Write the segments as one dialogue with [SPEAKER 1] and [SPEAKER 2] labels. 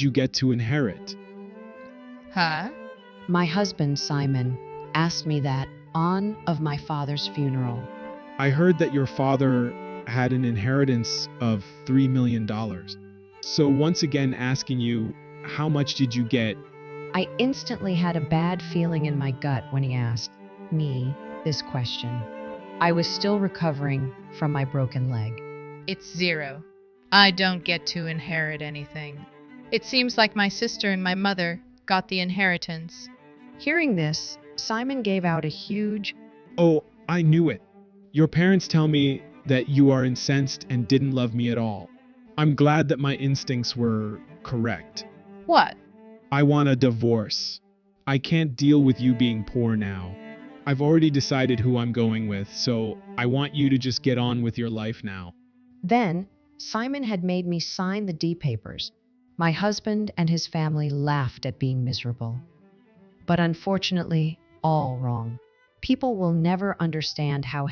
[SPEAKER 1] you get to inherit?
[SPEAKER 2] Huh?
[SPEAKER 3] My husband, Simon, asked me that on of my father's funeral.
[SPEAKER 1] I heard that your father had an inheritance of $3 million. So once again asking you, how much did you get?
[SPEAKER 3] I instantly had a bad feeling in my gut when he asked me this question. I was still recovering from my broken leg.
[SPEAKER 2] It's zero. I don't get to inherit anything. It seems like my sister and my mother got the inheritance.
[SPEAKER 3] Hearing this, Simon gave out a huge,
[SPEAKER 1] Oh, I knew it. Your parents tell me that you are incensed and didn't love me at all. I'm glad that my instincts were correct.
[SPEAKER 2] What?
[SPEAKER 1] I want a divorce. I can't deal with you being poor now. I've already decided who I'm going with, so I want you to just get on with your life now.
[SPEAKER 3] Then, Simon had made me sign the deed papers. My husband and his family laughed at being miserable. But unfortunately, all wrong. People will never understand how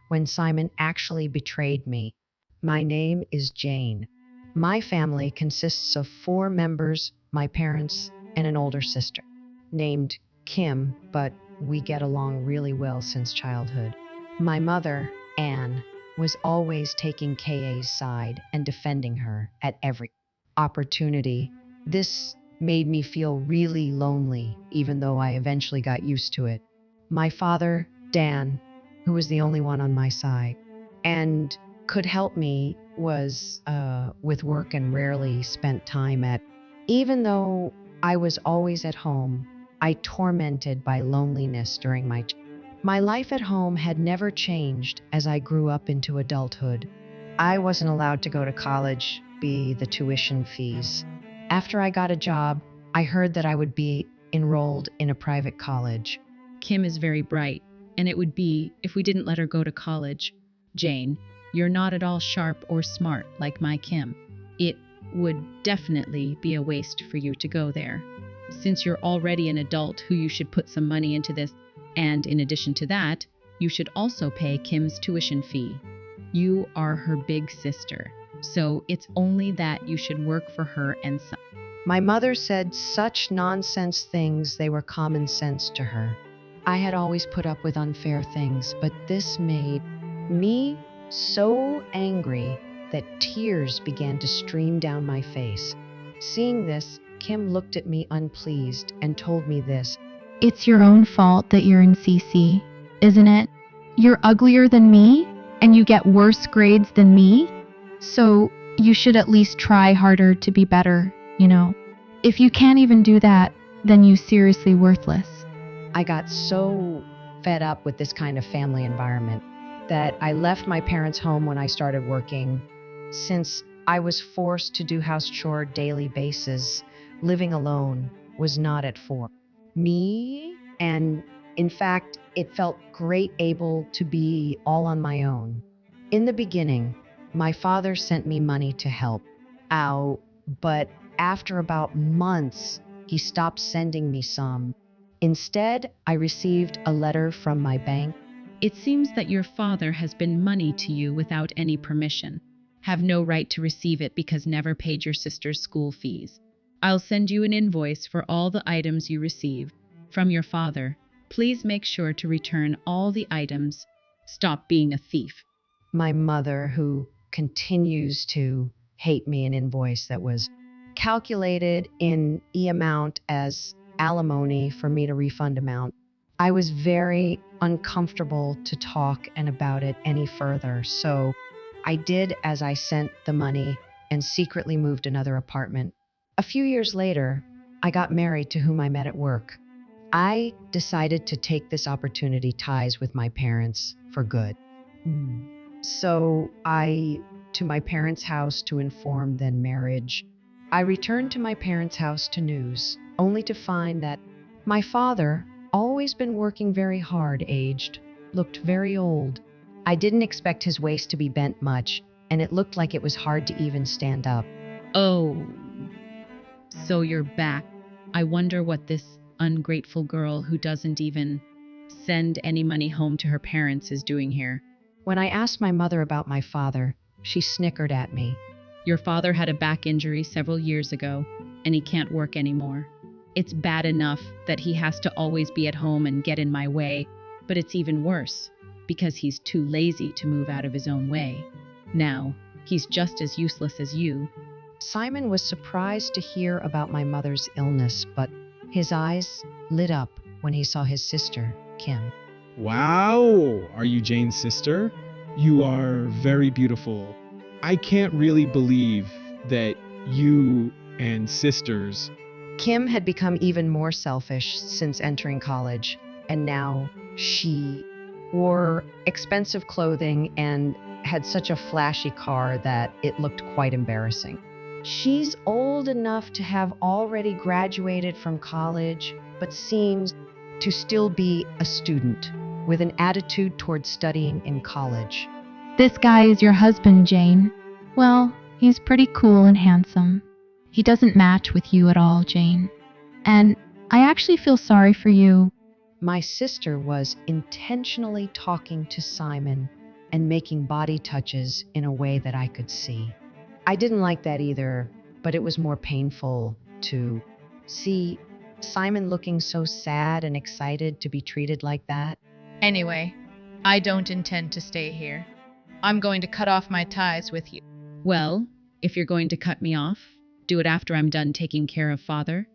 [SPEAKER 3] when Simon actually betrayed me. My name is Jane. My family consists of 4 members, my parents, and an older sister, named Kim, but we get along really well since childhood. My mother, Anne, was always taking Ka's side and defending her at every opportunity. This made me feel really lonely, even though I eventually got used to it. My father, Dan, who was the only one on my side and could help me, was with work and rarely spent time at. Even though I was always at home, I tormented by loneliness during my life at home had never changed as I grew up into adulthood. I wasn't allowed to go to college, be the tuition fees. After I got a job, I heard that I would be enrolled in a private college.
[SPEAKER 4] Kim is very bright, and it would be if we didn't let her go to college. Jane, you're not at all sharp or smart like my Kim. It would definitely be a waste for you to go there, since you're already an adult who you should put some money into this, and in addition to that, you should also pay Kim's tuition fee. You are her big sister, so it's only that you should work for her and son.
[SPEAKER 3] My mother said such nonsense things they were common sense to her. I had always put up with unfair things, but this made me so angry that tears began to stream down my face. Seeing this, Kim looked at me unpleased and told me this.
[SPEAKER 5] It's your own fault that you're in CC, isn't it? You're uglier than me, and you get worse grades than me, so you should at least try harder to be better, you know. If you can't even do that, then you're seriously worthless.
[SPEAKER 3] I got so fed up with this kind of family environment that I left my parents' home when I started working. Since I was forced to do house chore daily basis, living alone was not at for me, and in fact, it felt great able to be all on my own. In the beginning, my father sent me money to help out, but after about months, he stopped sending me some. Instead, I received a letter from my bank.
[SPEAKER 4] It seems that your father has been money to you without any permission. Have no right to receive it because never paid your sister's school fees. I'll send you an invoice for all the items you receive from your father. Please make sure to return all the items. Stop being a thief.
[SPEAKER 3] My mother, who continues to hate me, an invoice that was calculated in amount as alimony for me to refund amount. I was very uncomfortable to talk and about it any further, so I did as I sent the money and secretly moved another apartment. A few years later, I got married to whom I met at work. I decided to take this opportunity ties with my parents for good. So I to my parents' house to inform them marriage. I returned to my parents' house to news, only to find that my father, always been working very hard, aged, looked very old. I didn't expect his waist to be bent much, and it looked like it was hard to even stand up.
[SPEAKER 4] Oh, so you're back. I wonder what this ungrateful girl who doesn't even send any money home to her parents is doing here.
[SPEAKER 3] When I asked my mother about my father, she snickered at me.
[SPEAKER 4] Your father had a back injury several years ago, and he can't work anymore. It's bad enough that he has to always be at home and get in my way, but it's even worse because he's too lazy to move out of his own way. Now, he's just as useless as you.
[SPEAKER 3] Simon was surprised to hear about my mother's illness, but his eyes lit up when he saw his sister, Kim.
[SPEAKER 1] Wow, are you Jane's sister? You are very beautiful. I can't really believe that you and sisters.
[SPEAKER 3] Kim had become even more selfish since entering college, and now she wore expensive clothing and had such a flashy car that it looked quite embarrassing. She's old enough to have already graduated from college, but seems to still be a student with an attitude toward studying in college.
[SPEAKER 5] This guy is your husband, Jane. Well, he's pretty cool and handsome. He doesn't match with you at all, Jane. And I actually feel sorry for you.
[SPEAKER 3] My sister was intentionally talking to Simon and making body touches in a way that I could see. I didn't like that either, but it was more painful to see Simon looking so sad and excited to be treated like that.
[SPEAKER 2] Anyway, I don't intend to stay here. I'm going to cut off my ties with you.
[SPEAKER 4] Well, if you're going to cut me off, do it after I'm done taking care of father.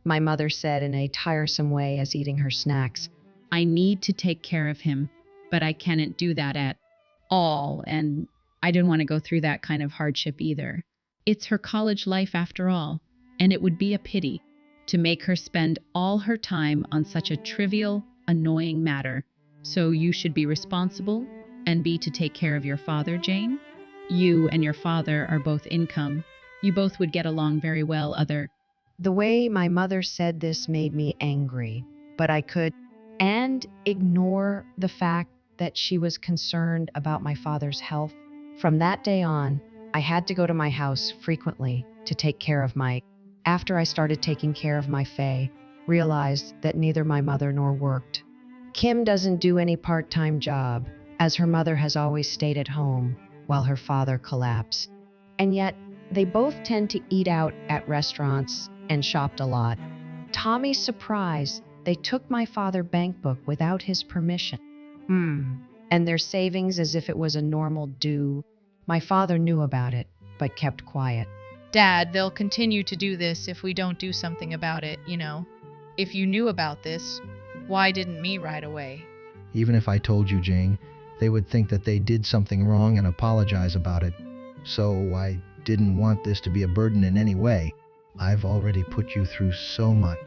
[SPEAKER 3] My mother said in a tiresome way as eating her snacks.
[SPEAKER 4] I need to take care of him, but I can't do that at all, and I didn't want to go through that kind of hardship either. It's her college life after all, and it would be a pity to make her spend all her time on such a trivial, annoying matter. So you should be responsible and be to take care of your father, Jane. You and your father are both income. You both would get along very well
[SPEAKER 3] The way my mother said this made me angry, but I could and ignore the fact that she was concerned about my father's health. From that day on, I had to go to my house frequently to take care of Mike. After I started taking care of my Faye, realized that neither my mother nor worked. Kim doesn't do any part-time job, as her mother has always stayed at home while her father collapsed. And yet, they both tend to eat out at restaurants and shopped a lot. Tommy's surprised they took my father's bank book without his permission. And their savings as if it was a normal due. My father knew about it, but kept quiet.
[SPEAKER 2] Dad, they'll continue to do this if we don't do something about it, you know. If you knew about this, why didn't me right away?
[SPEAKER 6] Even if I told you, Jane, they would think that they did something wrong and apologize about it. So I didn't want this to be a burden in any way. I've already put you through so much.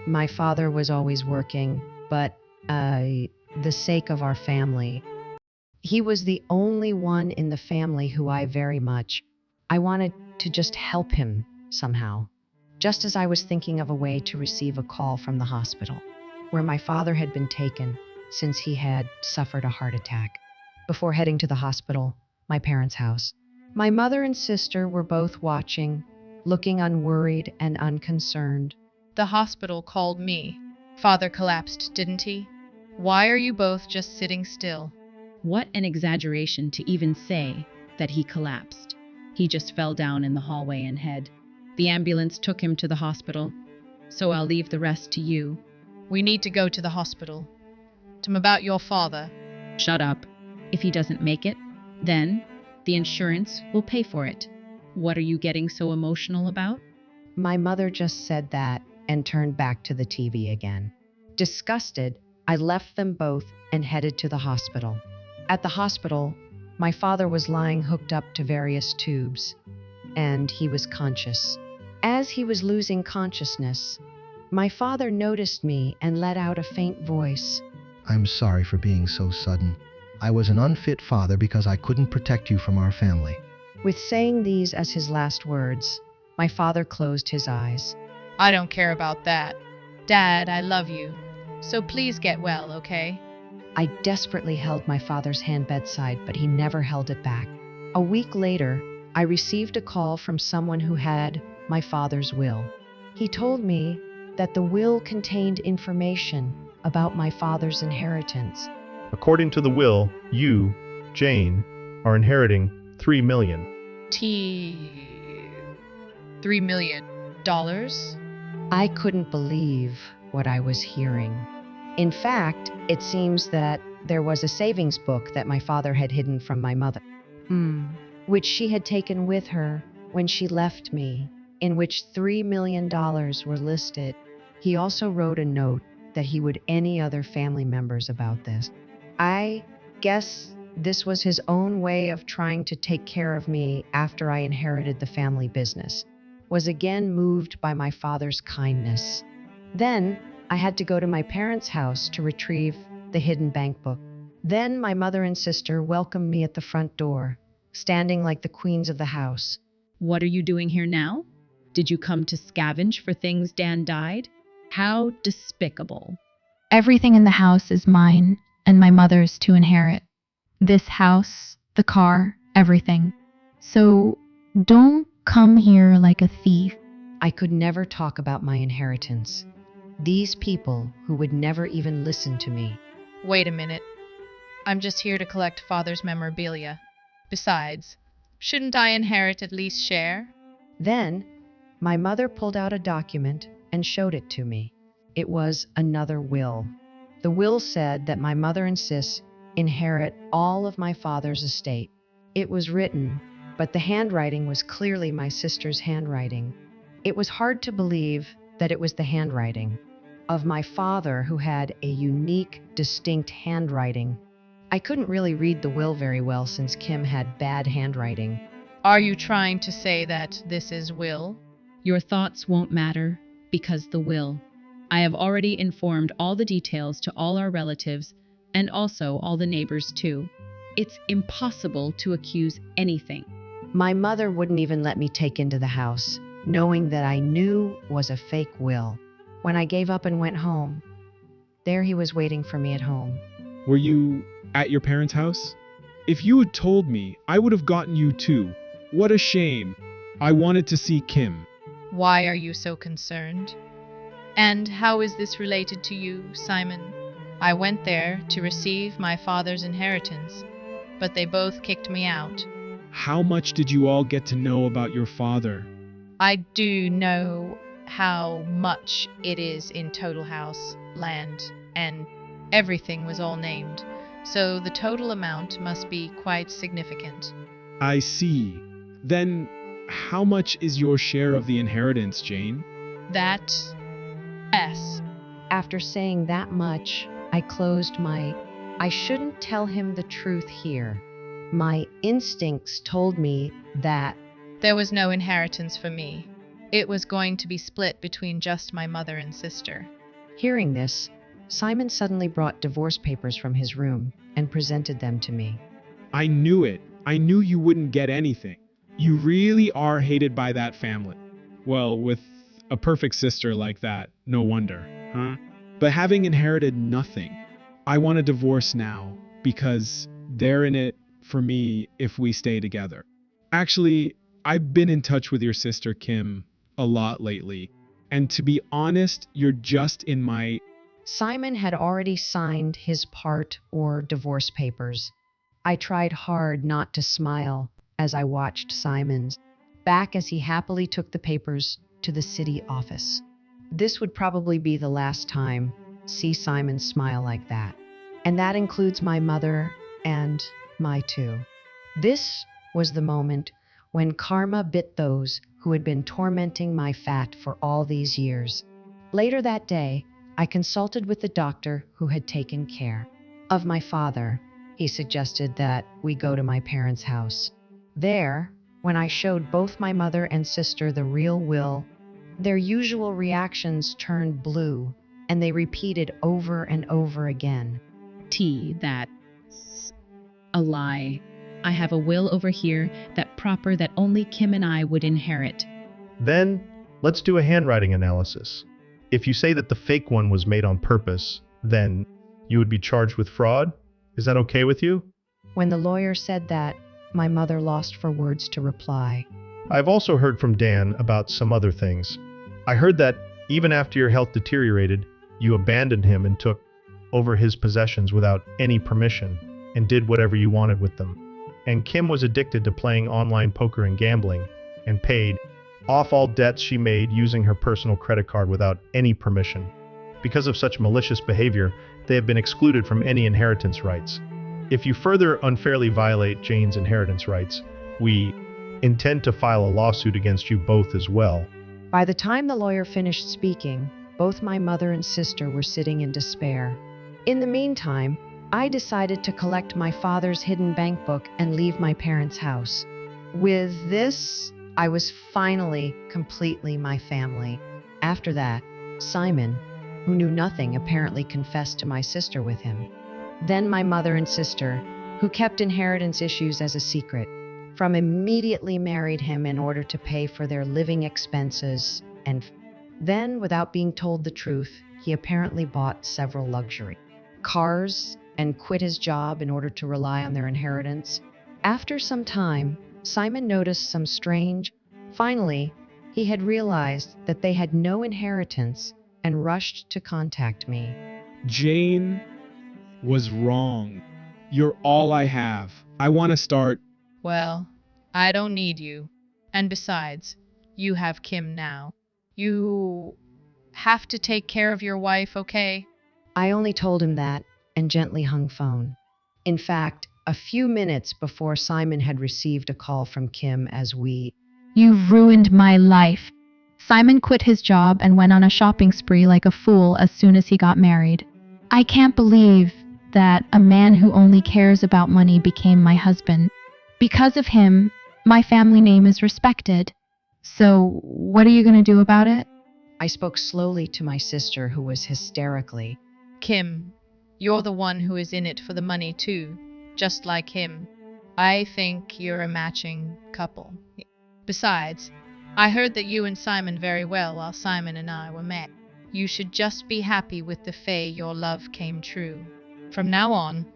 [SPEAKER 3] My father was always working, but the sake of our family. He was the only one in the family who I very much. I wanted to just help him somehow. Just as I was thinking of a way to receive a call from the hospital, where my father had been taken since he had suffered a heart attack. Before heading to the hospital, my parents' house, my mother and sister were both watching, looking unworried and unconcerned.
[SPEAKER 2] The hospital called me. Father collapsed, didn't he? Why are you both just sitting still?
[SPEAKER 4] What an exaggeration to even say that he collapsed. He just fell down in the hallway and had. The ambulance took him to the hospital, so I'll leave the rest to you.
[SPEAKER 2] We need to go to the hospital. Tell me about your father.
[SPEAKER 4] Shut up. If he doesn't make it, then the insurance will pay for it. What are you getting so emotional about?
[SPEAKER 3] My mother just said that and turned back to the TV again. Disgusted, I left them both and headed to the hospital. At the hospital, my father was lying hooked up to various tubes, and he was conscious. As he was losing consciousness, my father noticed me and let out a faint voice.
[SPEAKER 6] I'm sorry for being so sudden. I was an unfit father because I couldn't protect you from our family.
[SPEAKER 3] With saying these as his last words, my father closed his eyes.
[SPEAKER 2] I don't care about that. Dad, I love you. So please get well, okay?
[SPEAKER 3] I desperately held my father's hand bedside, but he never held it back. A week later, I received a call from someone who had my father's will. He told me that the will contained information about my father's inheritance.
[SPEAKER 7] According to the will, you, Jane, are inheriting $3 million.
[SPEAKER 2] $3 million?
[SPEAKER 3] I couldn't believe what I was hearing. In fact, it seems that there was a savings book that my father had hidden from my mother, which she had taken with her when she left me, in which $3 million were listed. He also wrote a note that he would any other family members about this. I guess this was his own way of trying to take care of me after I inherited the family business. Was again moved by my father's kindness. Then I had to go to my parents' house to retrieve the hidden bank book. Then my mother and sister welcomed me at the front door, standing like the queens of the house.
[SPEAKER 4] What are you doing here now? Did you come to scavenge for things Dan died? How despicable.
[SPEAKER 5] Everything in the house is mine and my mother's to inherit. This house, the car, everything. So don't come here like a thief.
[SPEAKER 3] I could never talk about my inheritance. These people who would never even listen to me.
[SPEAKER 2] Wait a minute. I'm just here to collect Father's memorabilia. Besides, shouldn't I inherit at least share?
[SPEAKER 3] Then my mother pulled out a document and showed it to me. It was another will. The will said that my mother and sis inherit all of my father's estate. It was written, but the handwriting was clearly my sister's handwriting. It was hard to believe that it was the handwriting of my father, who had a unique, distinct handwriting. I couldn't really read the will very well since Kim had bad handwriting.
[SPEAKER 2] Are you trying to say that this is Will?
[SPEAKER 4] Your thoughts won't matter because the will. I have already informed all the details to all our relatives and also all the neighbors too. It's impossible to accuse anything.
[SPEAKER 3] My mother wouldn't even let me take into the house, knowing that I knew was a fake will. When I gave up and went home, there he was waiting for me at home.
[SPEAKER 1] Were you at your parents' house? If you had told me, I would have gotten you too. What a shame. I wanted to see Kim.
[SPEAKER 2] Why are you so concerned? And how is this related to you, Simon? I went there to receive my father's inheritance, but they both kicked me out.
[SPEAKER 1] How much did you all get to know about your father?
[SPEAKER 2] I do know how much it is in total house, land, and everything was all named, so the total amount must be quite significant.
[SPEAKER 1] I see. Then, how much is your share of the inheritance, Jane?
[SPEAKER 2] That S.
[SPEAKER 3] After saying that much, I closed I shouldn't tell him the truth here. My instincts told me that
[SPEAKER 2] There was no inheritance for me. It was going to be split between just my mother and sister.
[SPEAKER 3] Hearing this, Simon suddenly brought divorce papers from his room and presented them to me.
[SPEAKER 1] I knew it. I knew you wouldn't get anything. You really are hated by that family. Well, with a perfect sister like that, no wonder, huh? But having inherited nothing, I want a divorce now because they're in it for me if we stay together. Actually, I've been in touch with your sister Kim a lot lately, and to be honest, you're just in my...
[SPEAKER 3] Simon had already signed his part or divorce papers. I tried hard not to smile as I watched Simon's back as he happily took the papers to the city office. This would probably be the last time see Simon smile like that. And that includes my mother and my too. This was the moment when karma bit those who had been tormenting my fat for all these years. Later that day, I consulted with the doctor who had taken care of my father. He suggested that we go to my parents' house. There, when I showed both my mother and sister the real will, their usual reactions turned blue, and they repeated over and over again.
[SPEAKER 4] That's a lie. I have a will over here that only Kim and I would inherit.
[SPEAKER 7] Then, let's do a handwriting analysis. If you say that the fake one was made on purpose, then you would be charged with fraud? Is that okay with you?
[SPEAKER 3] When the lawyer said that, my mother lost for words to reply.
[SPEAKER 7] I've also heard from Dan about some other things. I heard that even after your health deteriorated, you abandoned him and took over his possessions without any permission and did whatever you wanted with them. And Kim was addicted to playing online poker and gambling and paid off all debts she made using her personal credit card without any permission. Because of such malicious behavior, they have been excluded from any inheritance rights. If you further unfairly violate Jane's inheritance rights, we intend to file a lawsuit against you both as well.
[SPEAKER 3] By the time the lawyer finished speaking, both my mother and sister were sitting in despair. In the meantime, I decided to collect my father's hidden bank book and leave my parents' house. With this, I was finally completely my family. After that, Simon, who knew nothing, apparently confessed to my sister with him. Then my mother and sister, who kept inheritance issues as a secret, immediately married him in order to pay for their living expenses, and then, without being told the truth, he apparently bought several luxury cars and quit his job in order to rely on their inheritance. After some time, Simon noticed some strange. Finally, he had realized that they had no inheritance and rushed to contact me.
[SPEAKER 1] Jane was wrong. You're all I have. I want to start.
[SPEAKER 2] Well, I don't need you. And besides, you have Kim now. You have to take care of your wife, okay?
[SPEAKER 3] I only told him that and gently hung phone. In fact, a few minutes before Simon had received a call from Kim as we.
[SPEAKER 5] You've ruined my life. Simon quit his job and went on a shopping spree like a fool as soon as he got married. I can't believe that a man who only cares about money became my husband. Because of him, my family name is respected. So, what are you going to do about it?
[SPEAKER 3] I spoke slowly to my sister, who was hysterically.
[SPEAKER 2] Kim, you're the one who is in it for the money too, just like him. I think you're a matching couple. Besides, I heard that you and Simon very well while Simon and I were met. You should just be happy with the fate your love came true. From now on,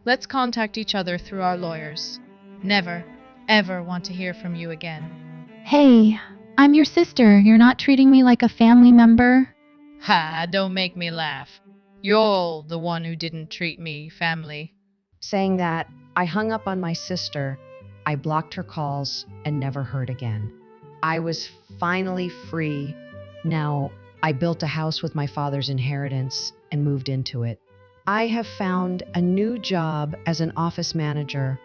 [SPEAKER 2] let's contact each other through our lawyers. Never, ever want to hear from you again.
[SPEAKER 5] Hey, I'm your sister. You're not treating me like a family member.
[SPEAKER 2] Ha, don't make me laugh. You're the one who didn't treat me family.
[SPEAKER 3] Saying that, I hung up on my sister. I blocked her calls and never heard again. I was finally free. Now, I built a house with my father's inheritance and moved into it. I have found a new job as an office manager,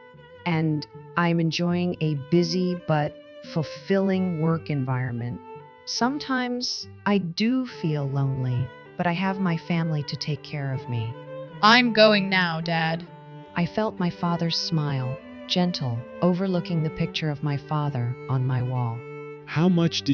[SPEAKER 3] and I'm enjoying a busy but fulfilling work environment. Sometimes I do feel lonely, but I have my family to take care of me.
[SPEAKER 2] I'm going now, Dad.
[SPEAKER 3] I felt my father's smile, gentle, overlooking the picture of my father on my wall.
[SPEAKER 1] How much did